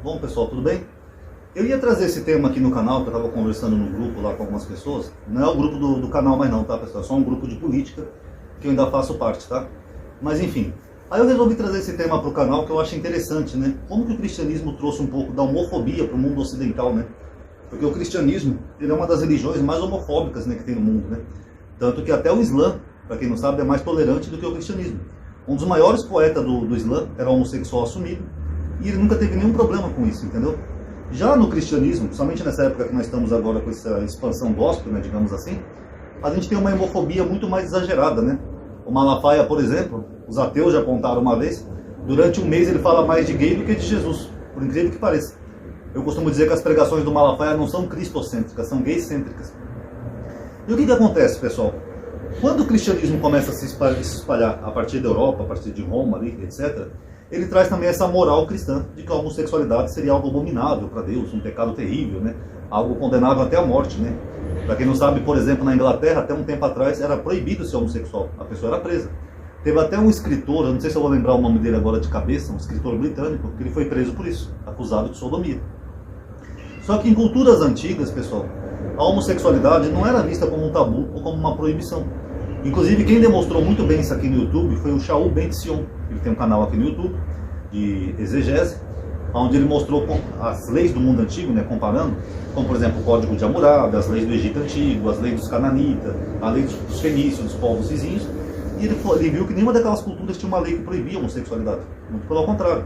Bom pessoal, tudo bem? Eu ia trazer esse tema aqui no canal, que eu estava conversando no grupo lá com algumas pessoas. Não é o grupo do canal mais não, tá pessoal? É só um grupo de política, que eu ainda faço parte, tá? Mas enfim, aí eu resolvi trazer esse tema para o canal que eu acho interessante, né? Como que o cristianismo trouxe um pouco da homofobia para o mundo ocidental, né? Porque o cristianismo, ele é uma das religiões mais homofóbicas, né, que tem no mundo, né? Tanto que até o Islã, para quem não sabe, é mais tolerante do que o cristianismo. Um dos maiores poetas do Islã era homossexual assumido, e ele nunca teve nenhum problema com isso, entendeu? Já no cristianismo, principalmente nessa época que nós estamos agora com essa expansão gospel, né, digamos assim, a gente tem uma homofobia muito mais exagerada, né? O Malafaia, por exemplo, os ateus já apontaram uma vez, durante um mês ele fala mais de gay do que de Jesus, por incrível que pareça. Eu costumo dizer que as pregações do Malafaia não são cristocêntricas, são gay-cêntricas. E o que acontece, pessoal? Quando o cristianismo começa a se espalhar a partir da Europa, a partir de Roma, ali, etc., ele traz também essa moral cristã de que a homossexualidade seria algo abominável para Deus, um pecado terrível, né? Algo condenável até a morte, né? Para quem não sabe, por exemplo, na Inglaterra, até um tempo atrás, era proibido ser homossexual, a pessoa era presa. Teve até um escritor, eu não sei se eu vou lembrar o nome dele agora de cabeça, um escritor britânico, que ele foi preso por isso, acusado de sodomia. Só que em culturas antigas, pessoal, a homossexualidade não era vista como um tabu ou como uma proibição. Inclusive, quem demonstrou muito bem isso aqui no YouTube foi o Shaul Ben Sion. Ele tem um canal aqui no YouTube de exegese, onde ele mostrou as leis do mundo antigo, né, comparando, como por exemplo o Código de Hammurabi, as leis do Egito Antigo, as leis dos Cananitas, a lei dos fenícios, dos povos vizinhos, e ele viu que nenhuma daquelas culturas tinha uma lei que proibia a homossexualidade. Muito pelo contrário,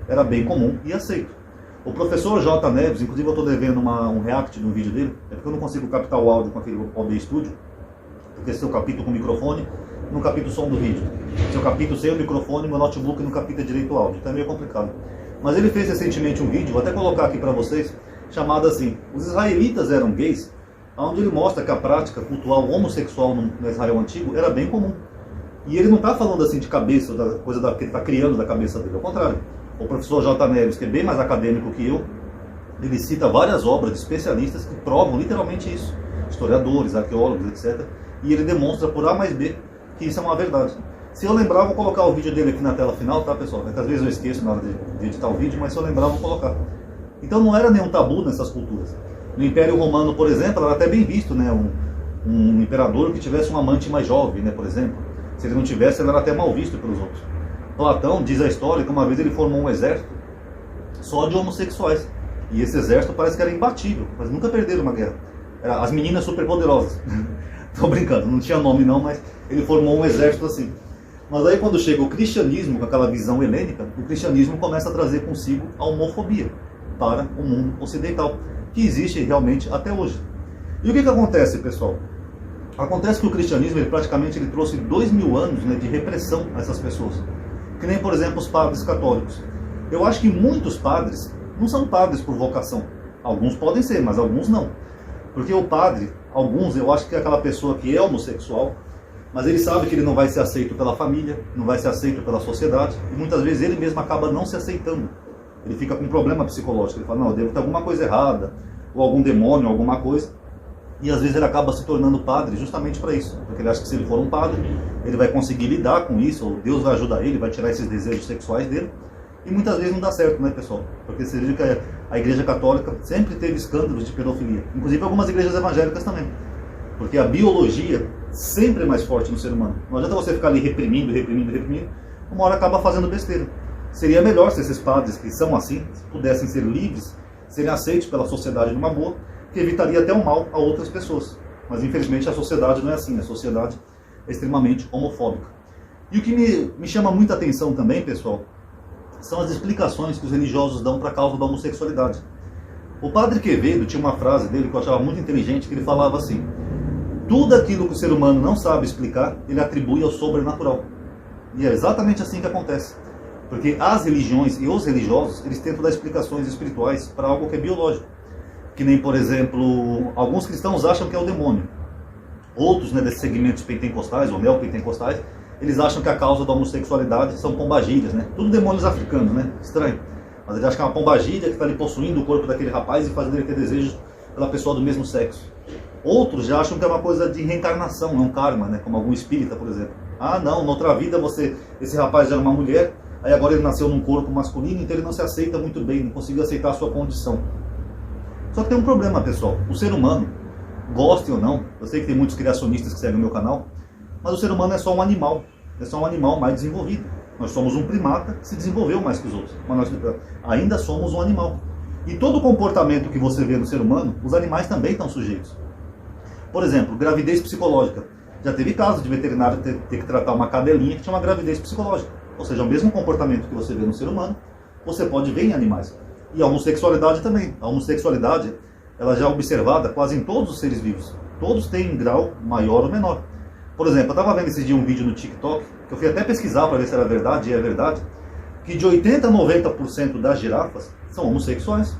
era bem comum e aceito. O professor J. Neves, inclusive eu estou devendo um react no vídeo dele, é porque eu não consigo captar o áudio com aquele OB Studio, porque esse é o capítulo com o microfone, não capta o som do vídeo. Se eu capto sem o microfone, meu notebook não capta direito o áudio, então é meio complicado. Mas ele fez recentemente um vídeo, vou até colocar aqui para vocês, chamado assim, Os Israelitas Eram Gays?, onde ele mostra que a prática cultural homossexual no Israel Antigo era bem comum. E ele não está falando assim de cabeça, da coisa que ele está criando da cabeça dele, ao contrário. O professor J. Neves, que é bem mais acadêmico que eu, ele cita várias obras de especialistas que provam literalmente isso, historiadores, arqueólogos, etc., e ele demonstra por A mais B que isso é uma verdade. Se eu lembrar, vou colocar o vídeo dele aqui na tela final, tá pessoal? Às vezes eu esqueço na hora de editar o vídeo, mas se eu lembrar, vou colocar. Então não era nenhum tabu nessas culturas. No Império Romano, por exemplo, era até bem visto, né? Um imperador que tivesse um amante mais jovem, né? Por exemplo. Se ele não tivesse, ele era até mal visto pelos outros. Platão diz a história que uma vez ele formou um exército só de homossexuais. E esse exército parece que era imbatível, mas nunca perderam uma guerra. As meninas superpoderosas. Tô brincando, não tinha nome não, mas ele formou um exército assim. Mas aí quando chega o cristianismo, com aquela visão helênica, o cristianismo começa a trazer consigo a homofobia para o mundo ocidental, que existe realmente até hoje. E o que acontece, pessoal? Acontece que o cristianismo, ele praticamente trouxe 2000 anos, né, de repressão a essas pessoas. Que nem, por exemplo, os padres católicos. Eu acho que muitos padres não são padres por vocação. Alguns podem ser, mas alguns não. Porque o padre, alguns, eu acho que é aquela pessoa que é homossexual, mas ele sabe que ele não vai ser aceito pela família, não vai ser aceito pela sociedade, e muitas vezes ele mesmo acaba não se aceitando. Ele fica com um problema psicológico, ele fala, não, eu devo ter alguma coisa errada, ou algum demônio, alguma coisa, e às vezes ele acaba se tornando padre justamente para isso, porque ele acha que se ele for um padre, ele vai conseguir lidar com isso, ou Deus vai ajudar ele, vai tirar esses desejos sexuais dele, e muitas vezes não dá certo, né, pessoal? Porque você veja que a Igreja Católica sempre teve escândalos de pedofilia, inclusive algumas igrejas evangélicas também, porque a biologia sempre é mais forte no ser humano. Não adianta você ficar ali reprimindo, uma hora acaba fazendo besteira. Seria melhor se esses padres que são assim, pudessem ser livres, serem aceitos pela sociedade numa boa, que evitaria até o mal a outras pessoas. Mas infelizmente a sociedade não é assim, a sociedade é extremamente homofóbica. E o que me chama muita atenção também, pessoal, são as explicações que os religiosos dão para a causa da homossexualidade. O padre Quevedo tinha uma frase dele que eu achava muito inteligente, que ele falava assim, tudo aquilo que o ser humano não sabe explicar, ele atribui ao sobrenatural. E é exatamente assim que acontece. Porque as religiões e os religiosos, eles tentam dar explicações espirituais para algo que é biológico. Que nem, por exemplo, alguns cristãos acham que é o demônio. Outros, né, desses segmentos pentecostais ou neopentecostais, eles acham que a causa da homossexualidade são pombagírias, né? Tudo demônios africanos, né? Estranho. Mas eles acham que é uma pombagíria que está ali possuindo o corpo daquele rapaz e fazendo ele ter desejos pela pessoa do mesmo sexo. Outros já acham que é uma coisa de reencarnação, é um karma, né? Como algum espírita, por exemplo. Ah, não, noutra vida esse rapaz era uma mulher, aí agora ele nasceu num corpo masculino, então ele não se aceita muito bem, não conseguiu aceitar a sua condição. Só que tem um problema, pessoal. O ser humano, goste ou não, eu sei que tem muitos criacionistas que seguem o meu canal, mas o ser humano é só um animal mais desenvolvido. Nós somos um primata que se desenvolveu mais que os outros, mas nós ainda somos um animal. E todo comportamento que você vê no ser humano, os animais também estão sujeitos. Por exemplo, gravidez psicológica. Já teve caso de veterinário ter que tratar uma cadelinha que tinha uma gravidez psicológica. Ou seja, o mesmo comportamento que você vê no ser humano, você pode ver em animais. E a homossexualidade também. A homossexualidade, ela já é observada quase em todos os seres vivos. Todos têm um grau maior ou menor. Por exemplo, eu estava vendo esse dia um vídeo no TikTok, que eu fui até pesquisar para ver se era verdade, e é verdade, que de 80% a 90% das girafas são homossexuais.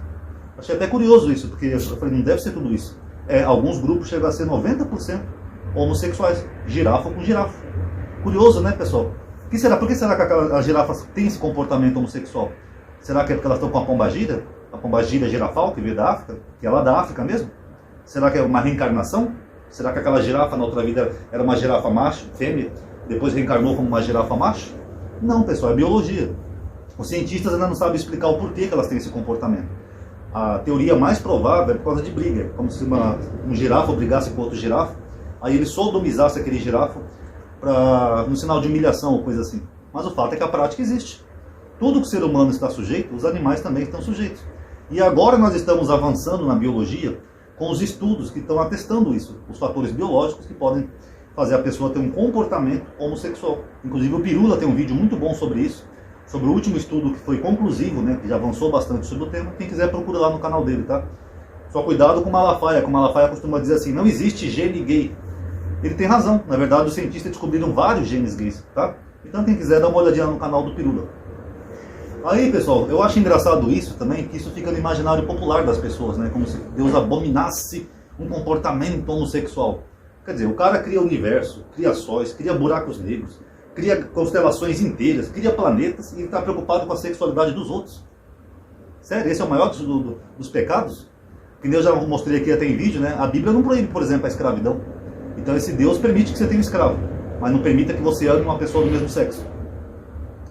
Achei até curioso isso, porque eu falei, não deve ser tudo isso. Alguns grupos chegam a ser 90% homossexuais, girafa com girafa. Curioso, né, pessoal? Por que será que as girafas têm esse comportamento homossexual? Será que é porque elas estão com a pombagira? A pombagira girafal, que veio da África? Que é lá da África mesmo? Será que é uma reencarnação? Será que aquela girafa na outra vida era uma girafa macho, fêmea, depois reencarnou como uma girafa macho? Não, pessoal, é biologia. Os cientistas ainda não sabem explicar o porquê que elas têm esse comportamento. A teoria mais provável é por causa de briga, como se um girafa brigasse com outro girafa, aí ele sodomizasse aquele girafa um sinal de humilhação ou coisa assim. Mas o fato é que a prática existe. Tudo que o ser humano está sujeito, os animais também estão sujeitos. E agora nós estamos avançando na biologia com os estudos que estão atestando isso, os fatores biológicos que podem fazer a pessoa ter um comportamento homossexual. Inclusive o Pirula tem um vídeo muito bom sobre isso, sobre o último estudo que foi conclusivo, né, que já avançou bastante sobre o tema. Quem quiser procura lá no canal dele, tá? Só cuidado com o Malafaia, que o Malafaia costuma dizer assim, não existe gene gay. Ele tem razão, na verdade os cientistas descobriram vários genes gays, tá? Então quem quiser dá uma olhadinha no canal do Pirula. Aí, pessoal, eu acho engraçado isso também, que isso fica no imaginário popular das pessoas, né? Como se Deus abominasse um comportamento homossexual. Quer dizer, o cara cria o universo, cria sóis, cria buracos negros, cria constelações inteiras, cria planetas e está preocupado com a sexualidade dos outros. Sério, esse é o maior dos pecados? Que eu já mostrei aqui até em vídeo, né? A Bíblia não proíbe, por exemplo, a escravidão. Então esse Deus permite que você tenha um escravo, mas não permita que você ame uma pessoa do mesmo sexo.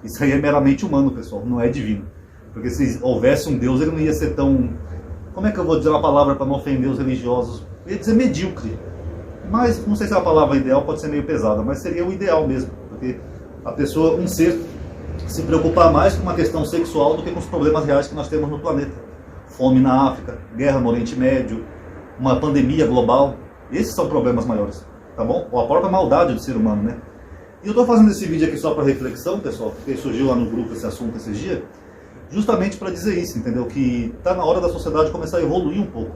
Isso aí é meramente humano, pessoal, não é divino. Porque se houvesse um Deus, ele não ia ser tão... Como é que eu vou dizer uma palavra para não ofender os religiosos? Eu ia dizer medíocre. Mas, não sei se é a palavra ideal, pode ser meio pesada, mas seria o ideal mesmo. Porque a pessoa, um ser, se preocupar mais com uma questão sexual do que com os problemas reais que nós temos no planeta. Fome na África, guerra no Oriente Médio, uma pandemia global. Esses são problemas maiores, tá bom? Ou a própria maldade do ser humano, né? E eu estou fazendo esse vídeo aqui só para reflexão, pessoal, porque surgiu lá no grupo esse assunto esses dias, justamente para dizer isso, entendeu? Que está na hora da sociedade começar a evoluir um pouco,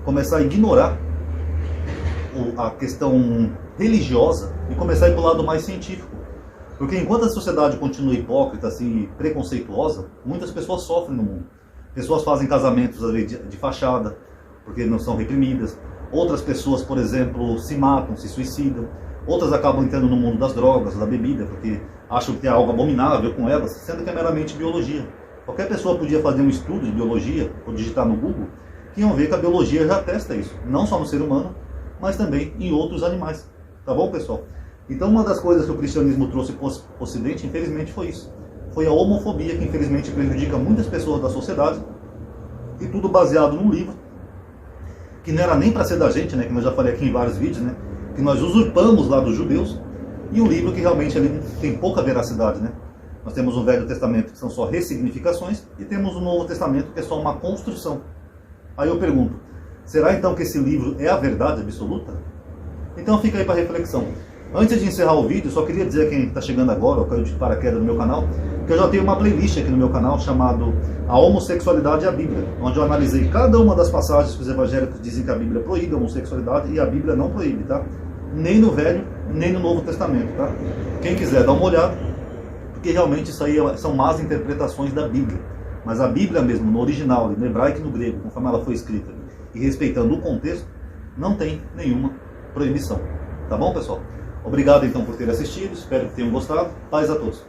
começar a ignorar a questão religiosa e começar a ir para o lado mais científico. Porque enquanto a sociedade continua hipócrita, assim, preconceituosa, muitas pessoas sofrem no mundo. Pessoas fazem casamentos às vezes de fachada, porque não são reprimidas. Outras pessoas, por exemplo, se matam, se suicidam. Outras acabam entrando no mundo das drogas, da bebida, porque acham que tem algo abominável com elas, sendo que é meramente biologia. Qualquer pessoa podia fazer um estudo de biologia, ou digitar no Google, que iam ver que a biologia já atesta isso. Não só no ser humano, mas também em outros animais. Tá bom, pessoal? Então uma das coisas que o cristianismo trouxe para o Ocidente, infelizmente, foi isso. Foi a homofobia, que infelizmente prejudica muitas pessoas da sociedade, e tudo baseado num livro, que não era nem para ser da gente, né, que eu já falei aqui em vários vídeos, né, que nós usurpamos lá dos judeus, e um livro que realmente ali tem pouca veracidade, né. Nós temos o Velho Testamento, que são só ressignificações, e temos o Novo Testamento, que é só uma construção. Aí eu pergunto, será então que esse livro é a verdade absoluta? Então fica aí para reflexão. Antes de encerrar o vídeo, só queria dizer a quem está chegando agora, ou caiu de paraquedas no meu canal, que eu já tenho uma playlist aqui no meu canal chamado A Homossexualidade e a Bíblia, onde eu analisei cada uma das passagens que os evangélicos dizem que a Bíblia proíbe a homossexualidade e a Bíblia não proíbe, tá? Nem no Velho, nem no Novo Testamento, tá? Quem quiser dar uma olhada, porque realmente isso aí são más interpretações da Bíblia. Mas a Bíblia mesmo, no original, no hebraico e no grego, conforme ela foi escrita, e respeitando o contexto, não tem nenhuma proibição. Tá bom, pessoal? Obrigado então por ter assistido, espero que tenham gostado. Paz a todos.